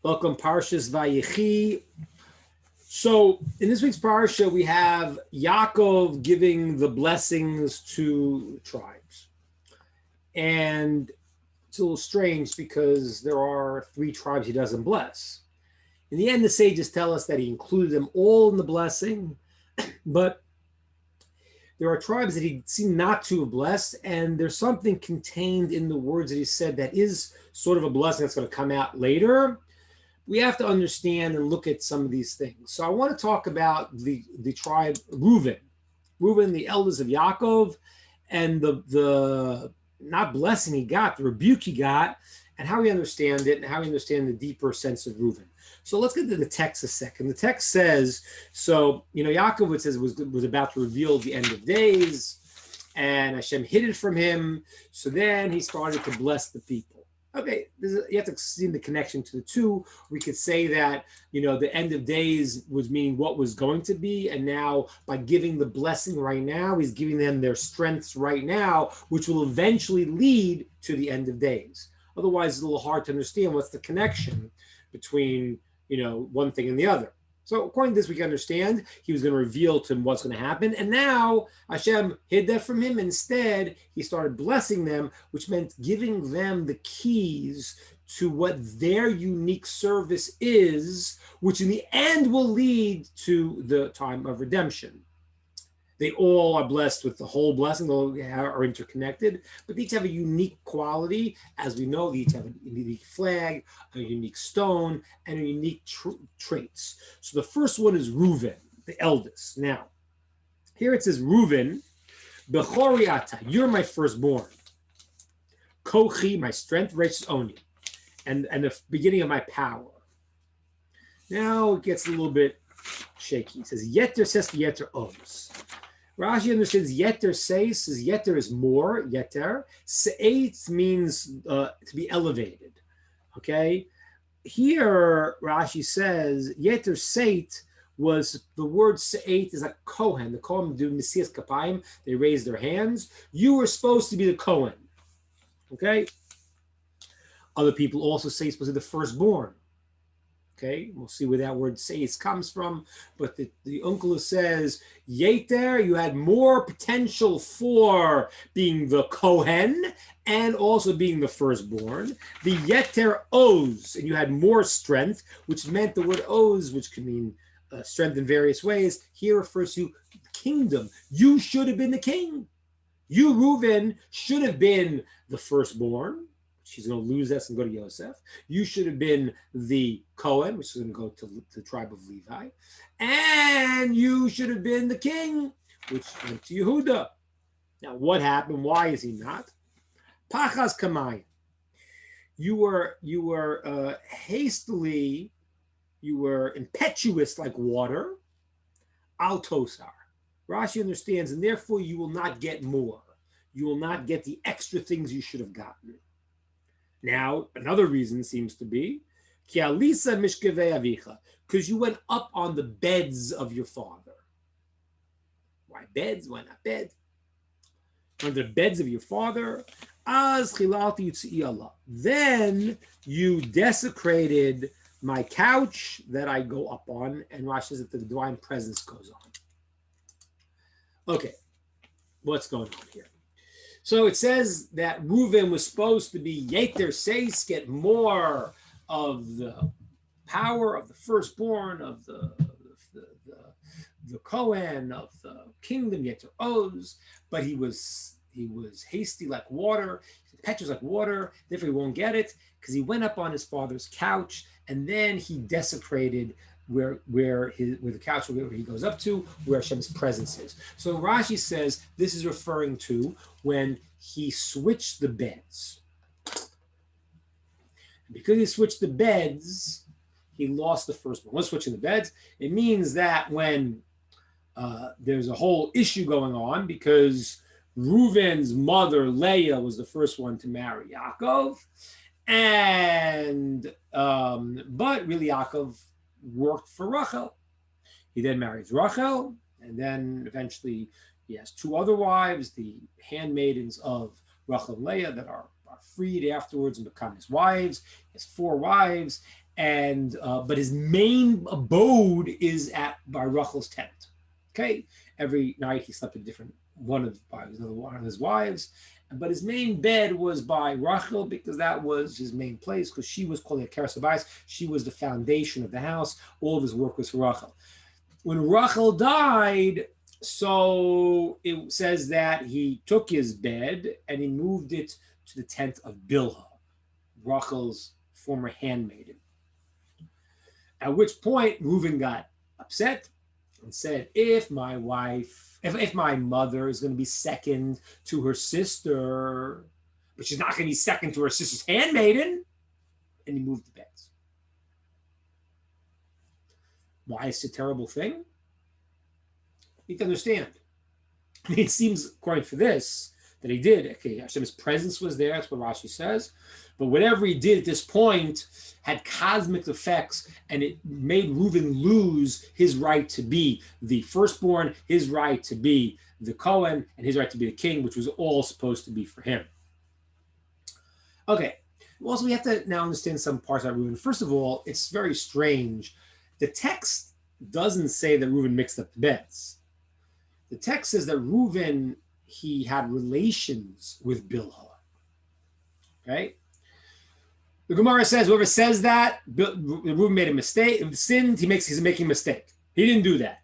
Welcome, Parshas VeYechi. So, in this week's Parsha, we have Yaakov giving the blessings to tribes. And it's a little strange because there are 3 tribes he doesn't bless. In the end, the sages tell us that he included them all in the blessing, but there are tribes that he seemed not to have blessed, and there's something contained in the words that he said that is sort of a blessing that's going to come out later. We have to understand and look at some of these things. So I want to talk about the tribe Reuven. Reuven, the elders of Yaakov, and the not blessing he got, the rebuke he got, and how we understand it, and how we understand the deeper sense of Reuven. So let's get to the text a second. The text says, so, Yaakov, it says, was about to reveal the end of days, and Hashem hid it from him. So then he started to bless the people. Okay, you have to see the connection to the two. We could say that, the end of days was meaning what was going to be. And now by giving the blessing right now, he's giving them their strengths right now, which will eventually lead to the end of days. Otherwise, it's a little hard to understand what's the connection between, one thing and the other. So according to this, we can understand he was going to reveal to him what's going to happen. And now Hashem hid that from him. Instead, he started blessing them, which meant giving them the keys to what their unique service is, which in the end will lead to the time of redemption. They all are blessed with the whole blessing. They all are interconnected, but they each have a unique quality. As we know, they each have a unique flag, a unique stone, and a unique traits. So the first one is Reuven, the eldest. Now, here it says, Reuven, Bechori ata, you're my firstborn. Kochi, my strength, Reishis Oni, and the beginning of my power. Now it gets a little bit shaky. It says, Yeter says to Yeter Oz. Rashi understands yeter seis is yeter is more, yeter. Seit means to be elevated. Okay? Here, Rashi says yeter seit was the word seit is a Kohen. The Kohen do Nesias Kapayim. They raise their hands. You were supposed to be the Kohen. Okay? Other people also say it's supposed to be the firstborn. Okay, we'll see where that word "seis" comes from. But the uncle says, Yeter, you had more potential for being the Kohen and also being the firstborn. The Yeter Oz, and you had more strength, which meant the word Oz, which can mean strength in various ways, here refers to kingdom. You should have been the king. You, Reuven, should have been the firstborn. She's going to lose this and go to Yosef. You should have been the Cohen, which is going to go to the tribe of Levi. And you should have been the king, which went to Yehuda. Now, what happened? Why is he not? Pachas Kamai. You were impetuous like water. Al Tosar. Rashi understands, and therefore you will not get more. You will not get the extra things you should have gotten. Now, another reason seems to be because you went up on the beds of your father. Why beds? Why not bed? On the beds of your father. Then you desecrated my couch that I go up on, and Rashi says that the divine presence goes on. Okay, what's going on here? So it says that Reuven was supposed to be Yeter Seis, get more of the power of the firstborn, of the Kohen, of the kingdom, Yeter Oz, but he was hasty like water, impetuous like water, therefore he won't get it, because he went up on his father's couch, and then he desecrated where the couch where he goes up to, where Hashem's presence is. So Rashi says this is referring to when he switched the beds. And because he switched the beds, he lost the firstborn. What's switching the beds? It means that when there's a whole issue going on, because Reuven's mother Leah was the first one to marry Yaakov, and but really Yaakov worked for Rachel. He then marries Rachel, and then eventually he has 2 other wives, the handmaidens of Rachel and Leah, that are freed afterwards and become his wives. He has 4 wives, and but his main abode is by Rachel's tent. Okay, every night he slept with different one of his wives, but his main bed was by Rachel because that was his main place, because she was called a keres. She was the foundation of the house. All of his work was for Rachel. When Rachel died, so it says that he took his bed and he moved it to the tent of Bilhah, Rachel's former handmaiden. At which point Reuven got upset and said, if my mother is going to be second to her sister, but she's not going to be second to her sister's handmaiden, and he moved the beds. Why is it a terrible thing? You need to understand. I mean, it seems, according to this, that he did. Okay, Hashem's presence was there. That's what Rashi says. But whatever he did at this point had cosmic effects, and it made Reuven lose his right to be the firstborn, his right to be the Kohen, and his right to be the king, which was all supposed to be for him. Okay. Also, we have to now understand some parts about Reuven. First of all, it's very strange. The text doesn't say that Reuven mixed up the beds. The text says that Reuven, he had relations with Bilhah. Okay? The Gemara says whoever says that, Reuven made a mistake, sinned, he's making a mistake. He didn't do that.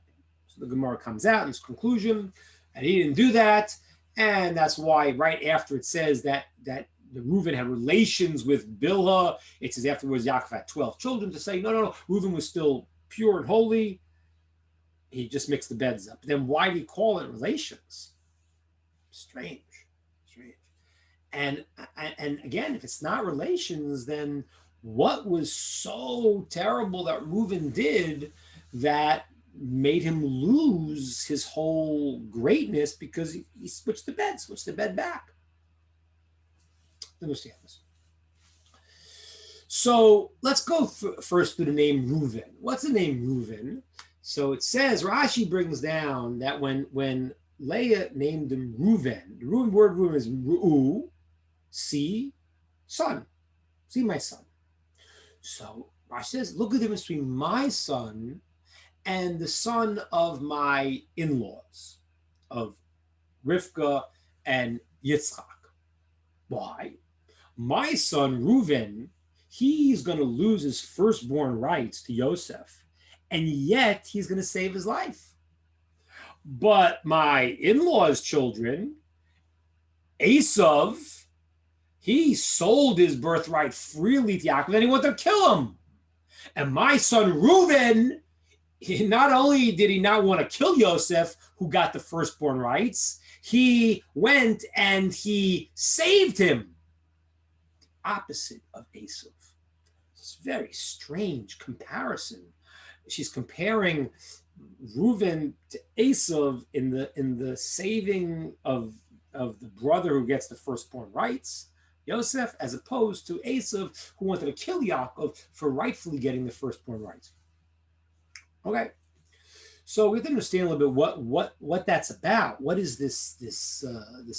So the Gemara comes out in its conclusion, and he didn't do that, and that's why right after it says that Reuven had relations with Bilhah, it says afterwards Yaakov had 12 children, to say, no, Reuven was still pure and holy. He just mixed the beds up. But then why do you call it relations? Strange. And again, if it's not relations, then what was so terrible that Reuven did that made him lose his whole greatness because he switched the bed back? Understand this. So let's go first to the name Reuven. What's the name Reuven? So it says, Rashi brings down that when Leah named him Reuven, the word Reuven is Ru'u, see, son. See my son. So Rashi says, look at the difference between my son and the son of my in-laws, of Rivka and Yitzchak. Why? My son Reuven, he's going to lose his firstborn rights to Yosef, and yet he's going to save his life. But my in-laws' children, Esav, he sold his birthright freely to Yaakov, and he wanted to kill him. And my son Reuven, not only did he not want to kill Yosef, who got the firstborn rights, he went and he saved him. The opposite of Esav. It's a very strange comparison. She's comparing Reuven to Esav in the saving of the brother who gets the firstborn rights, Yosef, as opposed to Esav, who wanted to kill Yaakov for rightfully getting the firstborn rights. Okay, so we have to understand a little bit what that's about. What is this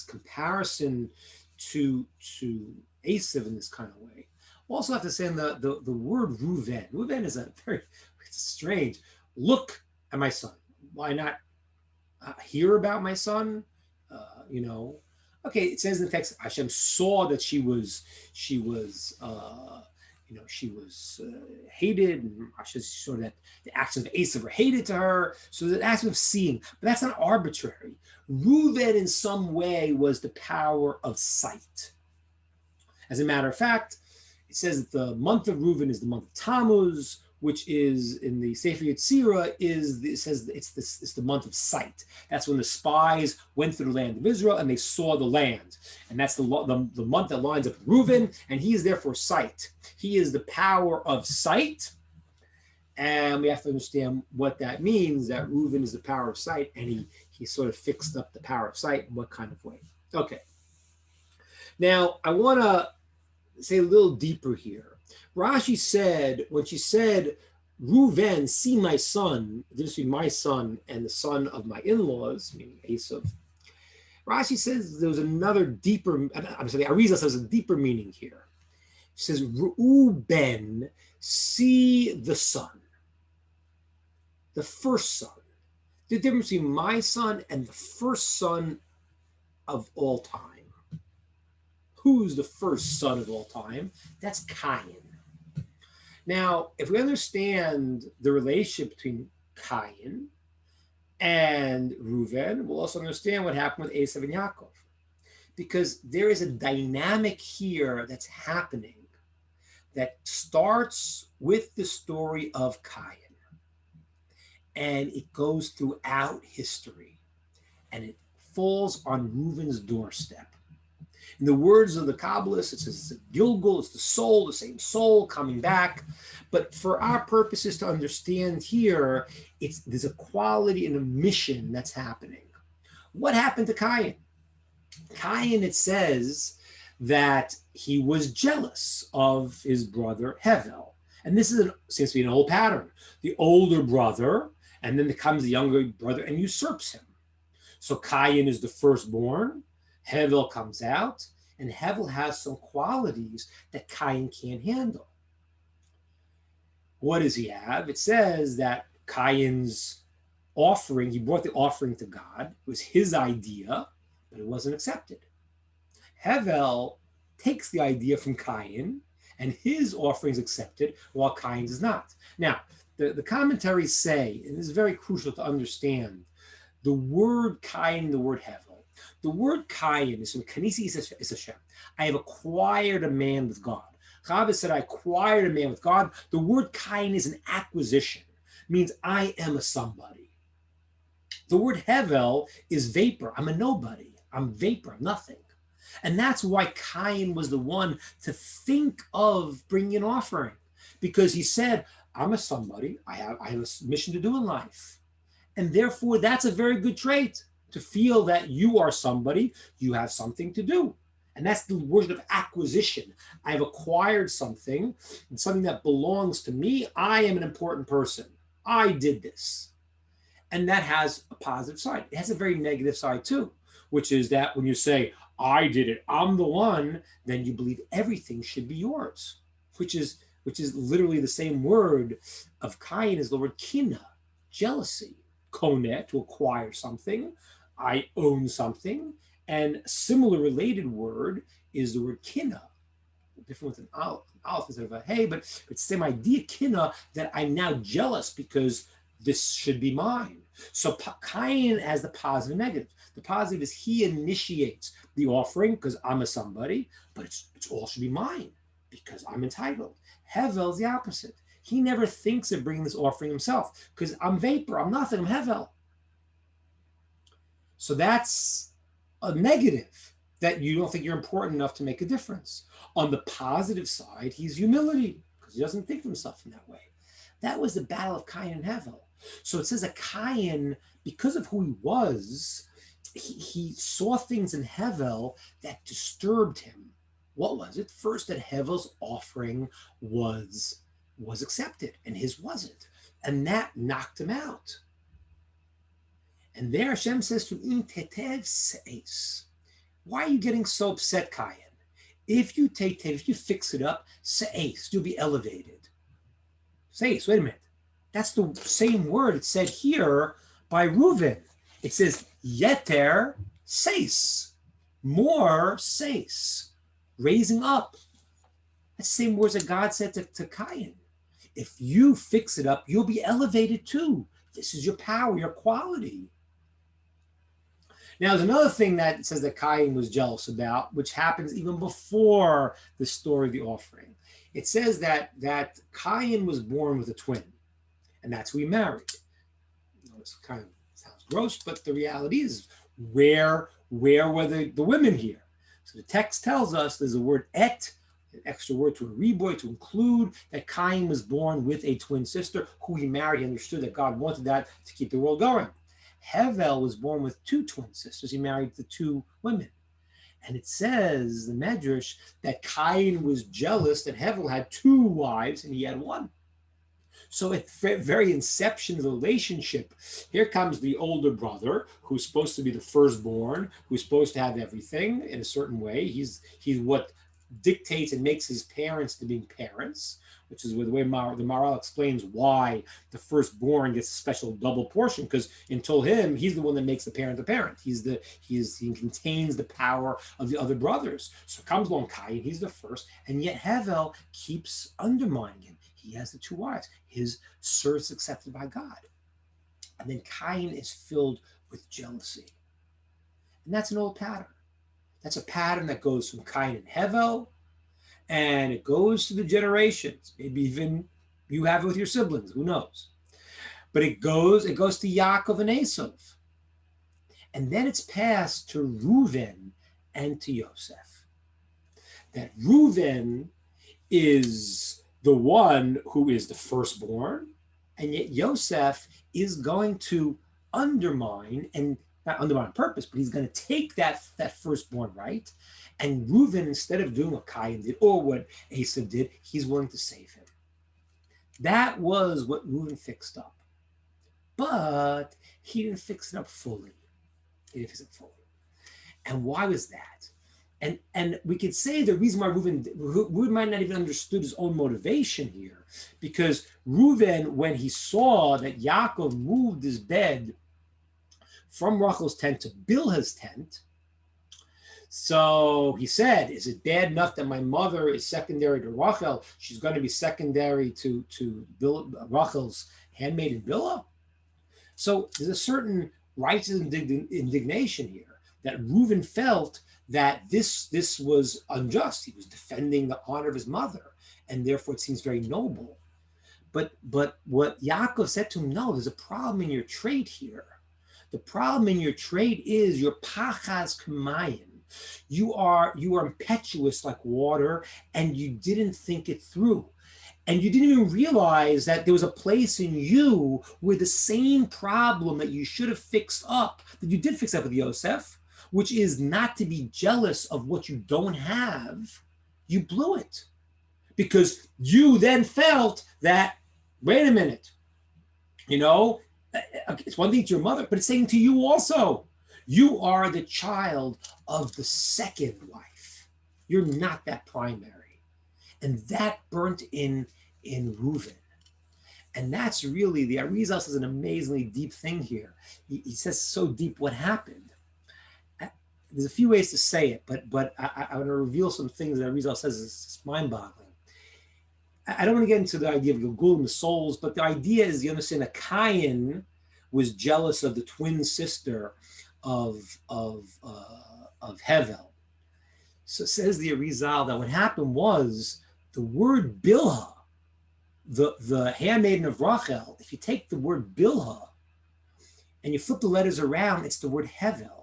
comparison to Esav in this kind of way? We also have to say the word Reuven. Reuven is it's strange. Look at my son. Why not hear about my son? Okay, it says in the text, Hashem saw that she was hated, and Hashem saw that the actions of Esav were hated to her. So the aspect of seeing, but that's not arbitrary. Reuven, in some way, was the power of sight. As a matter of fact, it says that the month of Reuven is the month of Tammuz, which is in the Sefer Yetzirah, it's the month of sight. That's when the spies went through the land of Israel and they saw the land. And that's the month that lines up with Reuven, and he is therefore sight. He is the power of sight. And we have to understand what that means, that Reuven is the power of sight, and he sort of fixed up the power of sight in what kind of way. Okay. Now, I want to say a little deeper here. Rashi said, when she said, Reuven, see my son, the difference between my son and the son of my in-laws, meaning Esav, Rashi says there was another deeper, Arizal says a deeper meaning here. It says, Reuven, see the son, the first son. The difference between my son and the first son of all time. Who's the first son of all time? That's Cain. Now, if we understand the relationship between Cain and Reuven, we'll also understand what happened with Esav and Yaakov. Because there is a dynamic here that's happening that starts with the story of Cain. And it goes throughout history. And it falls on Reuven's doorstep. In the words of the Kabbalists, it says it's Gilgal, it's the soul, the same soul coming back. But for our purposes to understand here, there's a quality and a mission that's happening. What happened to Cain? Cain, it says that he was jealous of his brother Hevel. And this seems to be an old pattern. The older brother, and then comes the younger brother and usurps him. So Cain is the firstborn. Hevel comes out, and Hevel has some qualities that Cain can't handle. What does he have? It says that Cain's offering, he brought the offering to God. It was his idea, but it wasn't accepted. Hevel takes the idea from Cain, and his offering is accepted, while Cain's is not. Now, the commentaries say, and this is very crucial to understand, the word Cain, the word Hevel. The word Cain is from Kanisi is Hashem. I have acquired a man with God. Chavez said, I acquired a man with God. The word Cain is an acquisition. It means I am a somebody. The word Hevel is vapor. I'm a nobody. I'm vapor. I'm nothing. And that's why Cain was the one to think of bringing an offering. Because he said, I'm a somebody. I have a mission to do in life. And therefore, that's a very good trait. To feel that you are somebody, you have something to do. And that's the word of acquisition. I have acquired something, and something that belongs to me. I am an important person. I did this. And that has a positive side. It has a very negative side too, which is that when you say, I did it, I'm the one, then you believe everything should be yours, which is literally the same word of Cain as the word kina, jealousy. Koneh, to acquire something. I own something. And a similar related word is the word kina, different with an aleph instead of a hey, but it's the same idea, kina, that I'm now jealous because this should be mine. So Cain has the positive and negative. The positive is he initiates the offering because I'm a somebody, but it's all should be mine because I'm entitled. Hevel is the opposite. He never thinks of bringing this offering himself because I'm vapor, I'm nothing, I'm Hevel. So that's a negative, that you don't think you're important enough to make a difference. On the positive side, he's humility because he doesn't think of himself in that way. That was the battle of Cain and Hevel. So it says that Cain, because of who he was, he saw things in Hevel that disturbed him. What was it? First, that Hevel's offering was accepted and his wasn't. And that knocked him out. And there Hashem says to him, Tetev se'es. Why are you getting so upset, Cain? If you fix it up, se'es, you'll be elevated. Se'es, wait a minute. That's the same word it said here by Reuven. It says, Yeter se'es. More se'es. Raising up. That's the same words that God said to Cain. If you fix it up, you'll be elevated too. This is your power, your quality. Now, there's another thing that it says that Cain was jealous about, which happens even before the story of the offering. It says that Cain was born with a twin, and that's who he married. It kind of sounds gross, but the reality is, where were the women here? So the text tells us there's a word et, an extra word to a reboy to include that Cain was born with a twin sister who he married. He understood that God wanted that to keep the world going. Hevel was born with two twin sisters. He married the two women. And it says, the Medrash, that Cain was jealous that Hevel had two wives and he had one. So at the very inception of the relationship, here comes the older brother who's supposed to be the firstborn, who's supposed to have everything in a certain way. He's what dictates and makes his parents to be parents, which is the way the Maharal explains why the firstborn gets a special double portion, because until him, he's the one that makes the parent the parent. He contains the power of the other brothers. So comes along Cain, he's the first, and yet Hevel keeps undermining him. He has the two wives. His service accepted by God. And then Cain is filled with jealousy. And that's an old pattern. That's a pattern that goes from Cain and Hevel, and it goes to the generations. Maybe even you have it with your siblings, who knows? But it goes to Yaakov and Esav. And then it's passed to Reuven and to Yosef. That Reuven is the one who is the firstborn, and yet Yosef is going to undermine, and not undermine on purpose, but he's going to take that firstborn right. And Reuven, instead of doing what Cain did or what Esav did, he's willing to save him. That was what Reuven fixed up. But he didn't fix it up fully. And why was that? And we could say the reason why Reuven might not even understood his own motivation here, because Reuven, when he saw that Yaakov moved his bed from Rachel's tent to Bilhah's tent, so he said, is it bad enough that my mother is secondary to Rachel? She's going to be secondary to Rachel's handmaiden Bilhah? So there's a certain righteous indignation here that Reuven felt that this was unjust. He was defending the honor of his mother, and therefore it seems very noble. But what Yaakov said to him, no, there's a problem in your trade here. The problem in your trade is your pachas k'mayim. You are impetuous like water, and you didn't think it through. And you didn't even realize that there was a place in you where the same problem that you should have fixed up, that you did fix up with Yosef, which is not to be jealous of what you don't have, you blew it. Because you then felt that, wait a minute, it's one thing to your mother, but it's saying to you also, you are the child of the second wife. You're not that primary. And that burnt in Reuven. And that's really, the Arizal says an amazingly deep thing here. He says so deep what happened. There's a few ways to say it, but I want to reveal some things that Arizal says is mind-boggling. I don't want to get into the idea of Gilgul and the souls, but the idea is, you understand, that Cain was jealous of the twin sister of Hevel. So says the Arizal that what happened was the word Bilhah, the handmaiden of Rachel, if you take the word Bilhah and you flip the letters around, it's the word Hevel.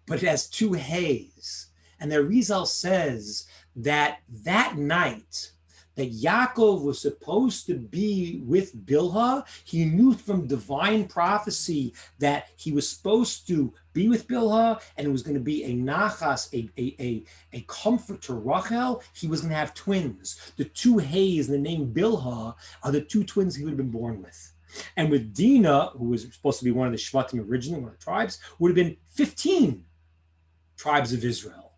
But it has two hays. And the Arizal says that night that Yaakov was supposed to be with Bilhah, he knew from divine prophecy that he was supposed to be with Bilhah, and it was going to be a nachas, a comfort to Rachel. He was going to have twins. The two hays in the name Bilhah are the two twins he would have been born with. And with Dinah, who was supposed to be one of the Shvatim originally, one of the tribes, would have been 15 tribes of Israel.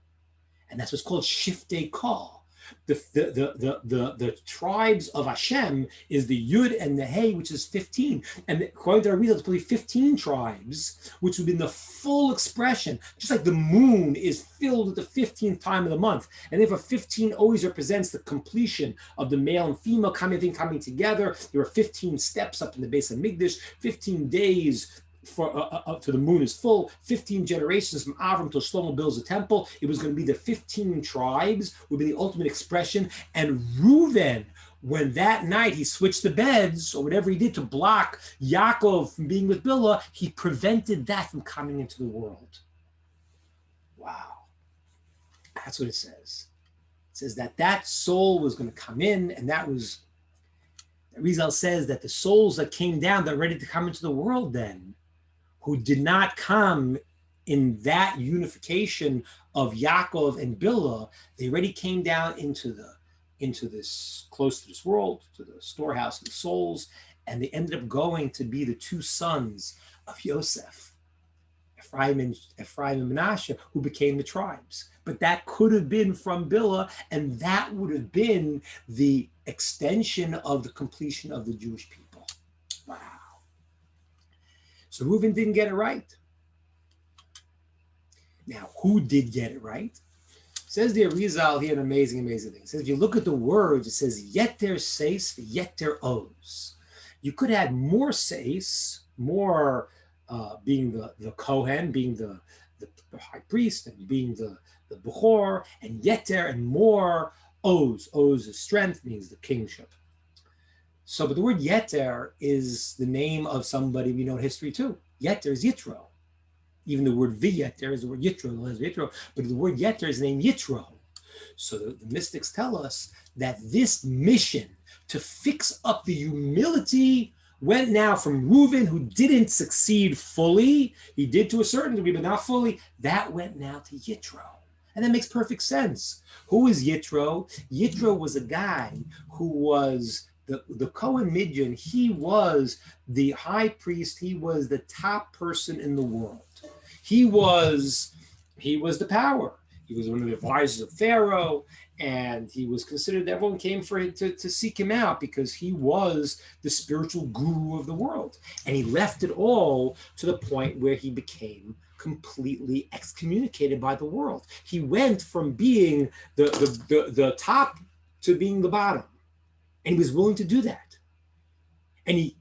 And that's what's called Shiftei Kal. The tribes of Hashem is the Yud and the Hey, which is 15. And according to our readers, it's probably 15 tribes, which would be the full expression, just like the moon is filled at the 15th time of the month. And therefore 15 always represents the completion of the male and female coming together. There are 15 steps up in the base of Migdash, 15 days up to the moon is full, 15 generations from Avram till Shlomo builds the temple. It was going to be the 15 tribes, would be the ultimate expression. And Reuven, when that night he switched the beds or whatever he did to block Yaakov from being with Bilhah, he prevented that from coming into the world. Wow. That's what it says. It says that soul was going to come in, and that was, Rizal says that the souls that came down, that are ready to come into the world then, who did not come in that unification of Yaakov and Bilhah, they already came down into this, close to this world, to the storehouse of the souls, and they ended up going to be the two sons of Yosef. Ephraim and Manasseh, who became the tribes. But that could have been from Bilah, and that would have been the extension of the completion of the Jewish people. Wow. So Reuven didn't get it right. Now, who did get it right? Says the Arizal here an amazing thing. It says, if you look at the words, it says, yeter seis, yeter oz. You could add more seis, more being the Kohen, being the high priest, and being the Bechor, and yeter, and more oz. Oz is strength, means the kingship. So, but the word yeter is the name of somebody we know in history too. Yeter is Yitro. Even the word VeYechi is the word Yitro, but the word Yeter is named Yitro. So the mystics tell us that this mission to fix up the humility went now from Reuven, who didn't succeed fully. He did to a certain degree, but not fully. That went now to Yitro. And that makes perfect sense. Who is Yitro? Yitro was a guy who was the Kohen Midian. He was the high priest. He was the top person in the world. He was the power. He was one of the advisors of Pharaoh, and he was considered, everyone came for him to seek him out because he was the spiritual guru of the world. And he left it all to the point where he became completely excommunicated by the world. He went from being the top to being the bottom. And he was willing to do that. And he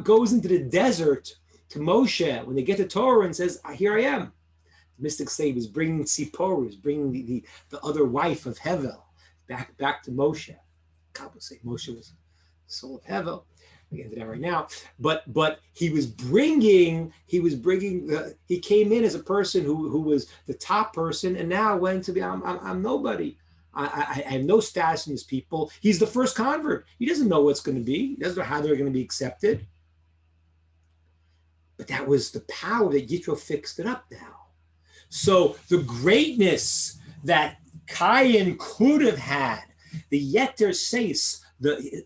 goes into the desert to Moshe when they get to Torah and says, here I am. The mystics say he was bringing Tzipor, he was bringing the other wife of Hevel back to Moshe. God will say Moshe was the soul of Hevel. We get into that right now. But he came in as a person who was the top person, and now went to be, I'm nobody. I have no status in his people. He's the first convert. He doesn't know what's going to be. He doesn't know how they're going to be accepted. But that was the power that Yitro fixed it up now. So the greatness that Cain could have had, the Yeter Seis,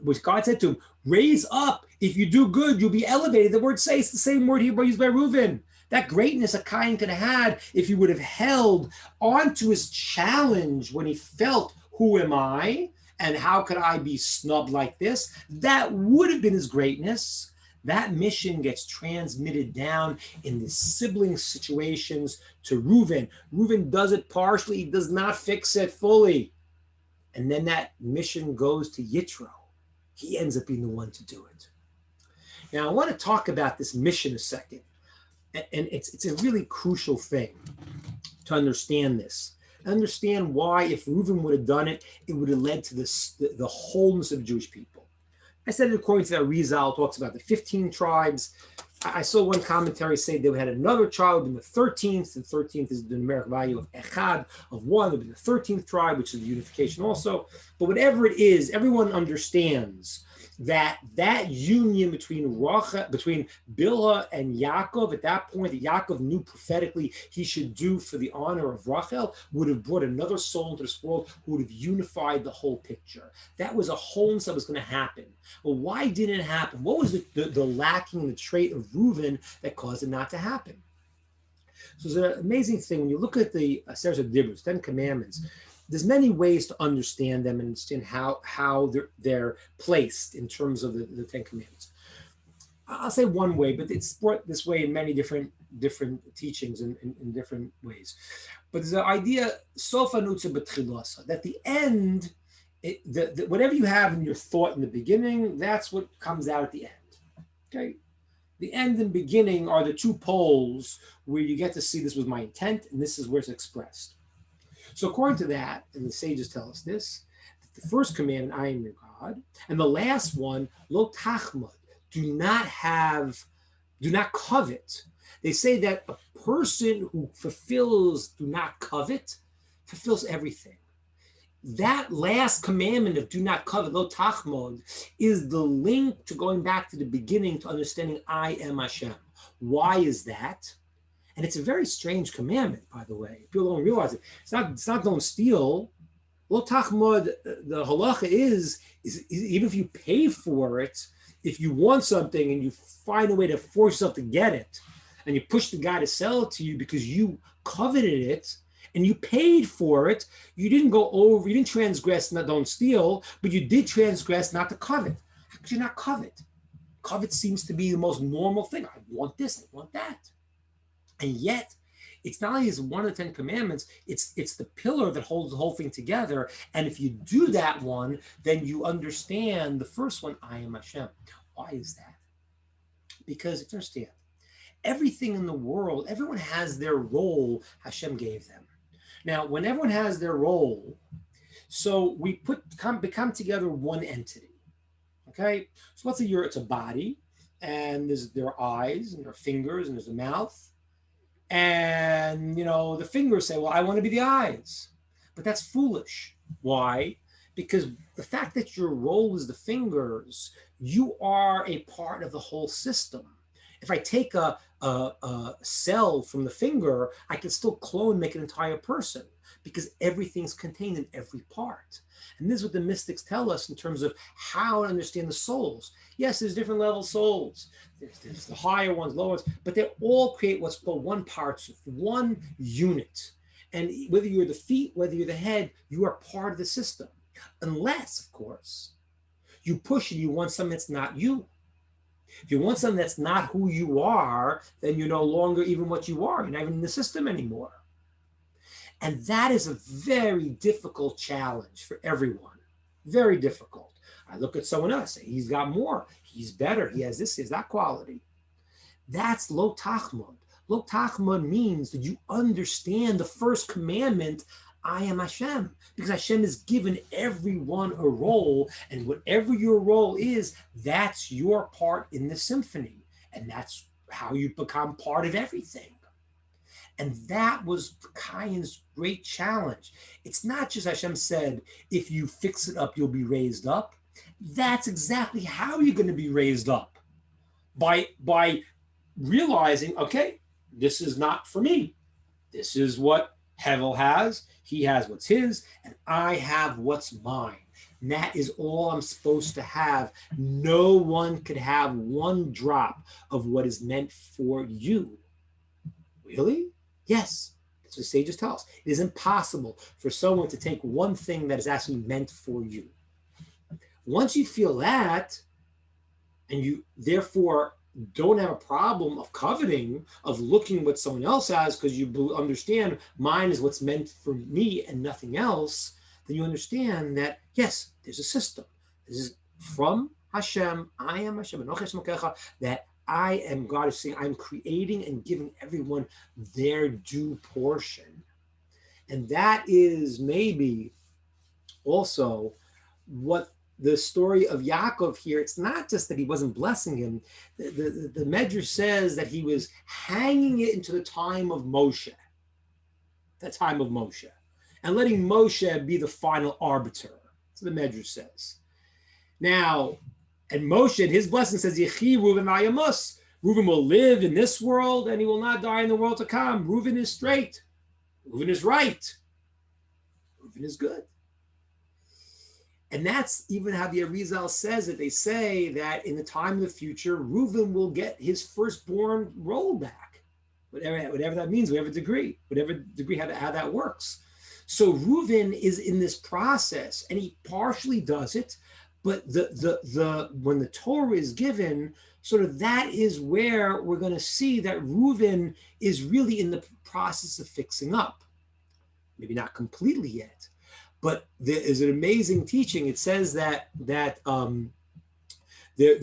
which God said to him, raise up. If you do good, you'll be elevated. The word Seis, the same word here used by Reuven. That greatness a Cain could have had if he would have held onto his challenge when he felt, who am I? And how could I be snubbed like this? That would have been his greatness. That mission gets transmitted down in the sibling situations to Reuven. Reuven does it partially, he does not fix it fully. And then that mission goes to Yitro. He ends up being the one to do it. Now, I want to talk about this mission a second. And it's a really crucial thing to understand this. Understand why, if Reuven would have done it, it would have led to the wholeness of the Jewish people. I said it according to that Rizal, talks about the 15 tribes. I saw one commentary say they had another tribe in the 13th, and 13th is the numeric value of Echad, of one, would be the 13th tribe, which is the unification also. But whatever it is, everyone understands that union between Bilhah and Yaakov, at that point that Yaakov knew prophetically he should do for the honor of Rachel, would have brought another soul into this world who would have unified the whole picture. That was a wholeness that was going to happen. Well, why didn't it happen? What was the lacking, the trait of Reuven that caused it not to happen? So it's an amazing thing. When you look at the Aseret Dibros, 10 Commandments, there's many ways to understand them and understand how they're placed in terms of the Ten Commandments. I'll say one way, but it's brought this way in many different teachings in different ways. But there's the idea, sofa nutza b'tchilasa, that the end, whatever you have in your thought in the beginning, that's what comes out at the end. Okay? The end and beginning are the two poles where you get to see this was my intent and this is where it's expressed. So according to that, and the sages tell us this, the first commandment, I am your God, and the last one, lo tachmod, do not covet. They say that a person who fulfills do not covet, fulfills everything. That last commandment of do not covet, lo tachmod, is the link to going back to the beginning to understanding I am Hashem. Why is that? And it's a very strange commandment, by the way. People don't realize it. It's not don't steal. Lo tachmod, the halacha is even if you pay for it, if you want something and you find a way to force yourself to get it, and you push the guy to sell it to you because you coveted it and you paid for it, you didn't go over, you didn't transgress, not don't steal, but you did transgress not to covet. How could you not covet? Covet seems to be the most normal thing. I want this, I want that. And yet, it's not only is one of the 10 commandments, it's the pillar that holds the whole thing together. And if you do that one, then you understand the first one, I am Hashem. Why is that? Because if you understand, everything in the world, everyone has their role Hashem gave them. Now, when everyone has their role, so we become together one entity. Okay, so let's say it's a body, and there are eyes, and there are fingers, and there's a mouth, and the fingers say, "Well, I want to be the eyes," but that's foolish. Why? Because the fact that your role is the fingers, you are a part of the whole system. If I take a cell from the finger, I can still clone, make an entire person, because everything's contained in every part. And this is what the mystics tell us in terms of how to understand the souls. Yes, there's different level souls. There's the higher ones, lower ones, but they all create what's called one partsuf, one unit. And whether you're the feet, whether you're the head, you are part of the system. Unless, of course, you push and you want something that's not you. If you want something that's not who you are, then you're no longer even what you are. You're not even in the system anymore. And that is a very difficult challenge for everyone. Very difficult. I look at someone else, say, he's got more, he's better, he has this, he has that quality. That's lo tachmod. Lo tachmod means that you understand the first commandment, I am Hashem, because Hashem has given everyone a role, and whatever your role is, that's your part in the symphony, and that's how you become part of everything. And that was Cain's great challenge. It's not just Hashem said, if you fix it up, you'll be raised up. That's exactly how you're going to be raised up. By realizing, okay, this is not for me. This is what Hevel has. He has what's his, and I have what's mine. And that is all I'm supposed to have. No one could have one drop of what is meant for you. Really? Yes. That's what sages tell us. It is impossible for someone to take one thing that is actually meant for you. Once you feel that, and you therefore don't have a problem of coveting, of looking what someone else has, because you understand mine is what's meant for me and nothing else, then you understand that, yes, there's a system. This is from Hashem, I am Hashem, that I am, God is saying, I'm creating and giving everyone their due portion. And that is maybe also what the story of Yaakov here, it's not just that he wasn't blessing him. The Medrash says that he was hanging it into the time of Moshe, and letting Moshe be the final arbiter. That's what the Medrash says. Now, and Moshe, his blessing says, Yechi Reuven Ayamus. Reuven will live in this world and he will not die in the world to come. Reuven is straight. Reuven is right. Reuven is good. And that's even how the Arizal says it. They say that in the time of the future, Reuven will get his firstborn role back. Whatever that means, whatever degree how that works. So Reuven is in this process, and he partially does it. But when the Torah is given, sort of that is where we're going to see that Reuven is really in the process of fixing up. Maybe not completely yet, but there is an amazing teaching. It says that there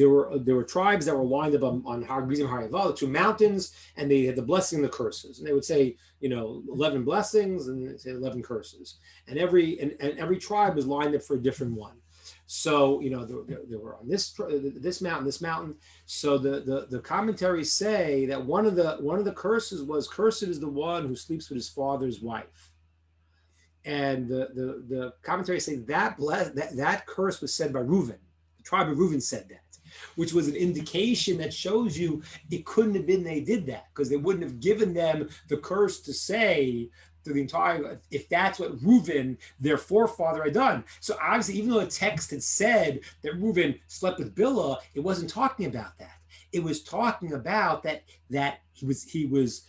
were tribes that were lined up on Har Gerizim, Har Yaval, the two mountains, and they had the blessing and the curses. And they would say, 11 blessings and say 11 curses. And every tribe was lined up for a different one. So, they were on this mountain. So the commentaries say that one of the curses was, cursed is the one who sleeps with his father's wife. And the commentaries say that curse was said by Reuven. The tribe of Reuven said that, which was an indication that shows you it couldn't have been they did that, because they wouldn't have given them the curse to say to the entire, if that's what Reuven, their forefather, had done. So obviously, even though the text had said that Reuven slept with Bilhah, it wasn't talking about that. It was talking about that he was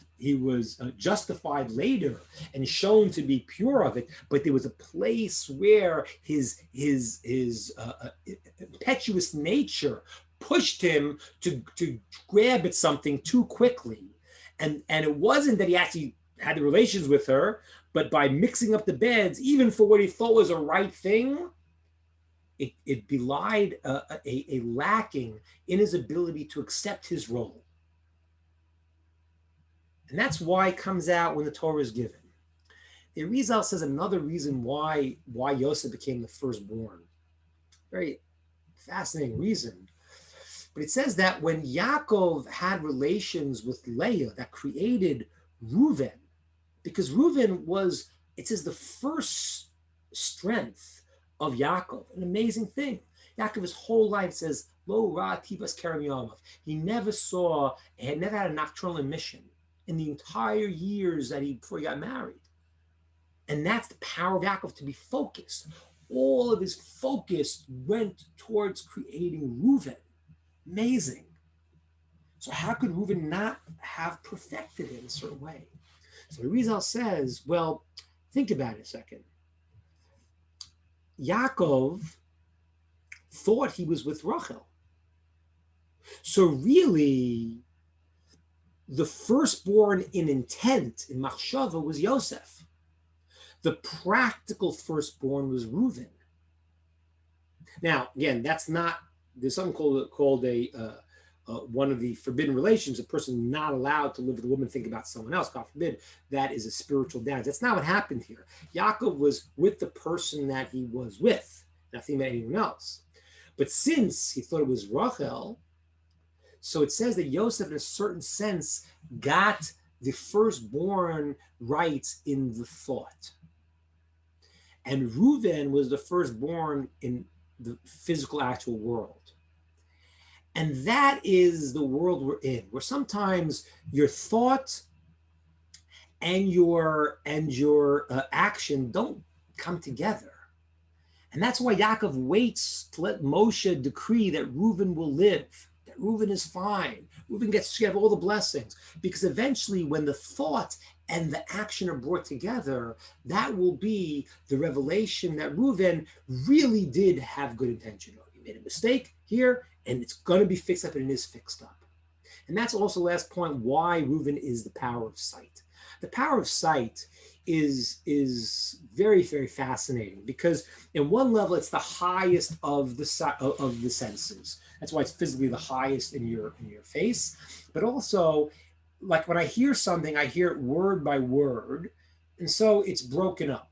justified later and shown to be pure of it, but there was a place where his impetuous nature pushed him to grab at something too quickly, and it wasn't that he actually had the relations with her, but by mixing up the beds, even for what he thought was a right thing, it belied a lacking in his ability to accept his role. And that's why it comes out when the Torah is given. The Arizal says another reason why Yosef became the firstborn. Very fascinating reason. But it says that when Yaakov had relations with Leah, that created Reuven, because Reuven was, it says, the first strength of Yaakov, an amazing thing. Yaakov, his whole life says, Lo ra tibas kerem yamav. He never saw, he had never had a nocturnal emission in the entire years before he got married. And that's the power of Yaakov, to be focused. All of his focus went towards creating Reuven. Amazing. So how could Reuven not have perfected it in a certain way? So Rizal says, well, think about it a second. Yaakov thought he was with Rachel. So really, the firstborn in intent, in Machshava, was Yosef. The practical firstborn was Reuven. Now, again, there's something called one of the forbidden relations, a person not allowed to live with a woman, think about someone else, God forbid. That is a spiritual damage. That's not what happened here. Yaakov was with the person that he was with, nothing about anyone else. But since he thought it was Rachel, so it says that Yosef, in a certain sense, got the firstborn rights in the thought. And Reuven was the firstborn in the physical, actual world. And that is the world we're in, where sometimes your thought and your action don't come together. And that's why Yaakov waits to let Moshe decree that Reuven will live, that Reuven is fine. Reuven gets to have all the blessings. Because eventually, when the thought and the action are brought together, that will be the revelation that Reuven really did have good intention. He made a mistake here, and it's going to be fixed up, and it is fixed up. And that's also the last point, why Reuven is the power of sight. The power of sight is very, very fascinating, because in one level, it's the highest of the senses. That's why it's physically the highest in your face. But also, like when I hear something, I hear it word by word, and so it's broken up.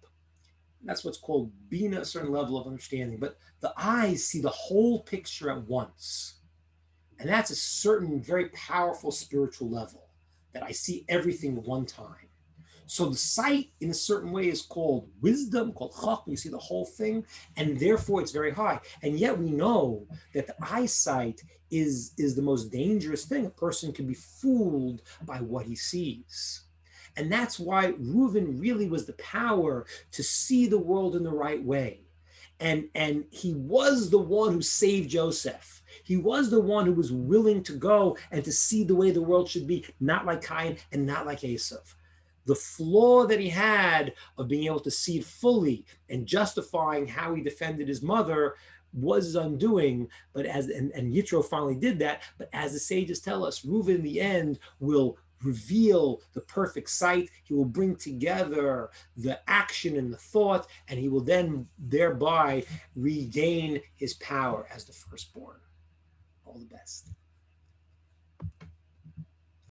That's what's called bina, a certain level of understanding. But the eyes see the whole picture at once. And that's a certain very powerful spiritual level, that I see everything at one time. So the sight, in a certain way, is called wisdom, called chachma. You see the whole thing, and therefore it's very high. And yet we know that the eyesight is the most dangerous thing. A person can be fooled by what he sees. And that's why Reuven really was the power to see the world in the right way. And he was the one who saved Joseph. He was the one who was willing to go and to see the way the world should be, not like Cain and not like Esav. The flaw that he had of being able to see it fully and justifying how he defended his mother was his undoing. But and Yitro finally did that. But as the sages tell us, Reuven in the end will reveal the perfect sight. He will bring together the action and the thought, and he will then thereby regain his power as the firstborn. All the best.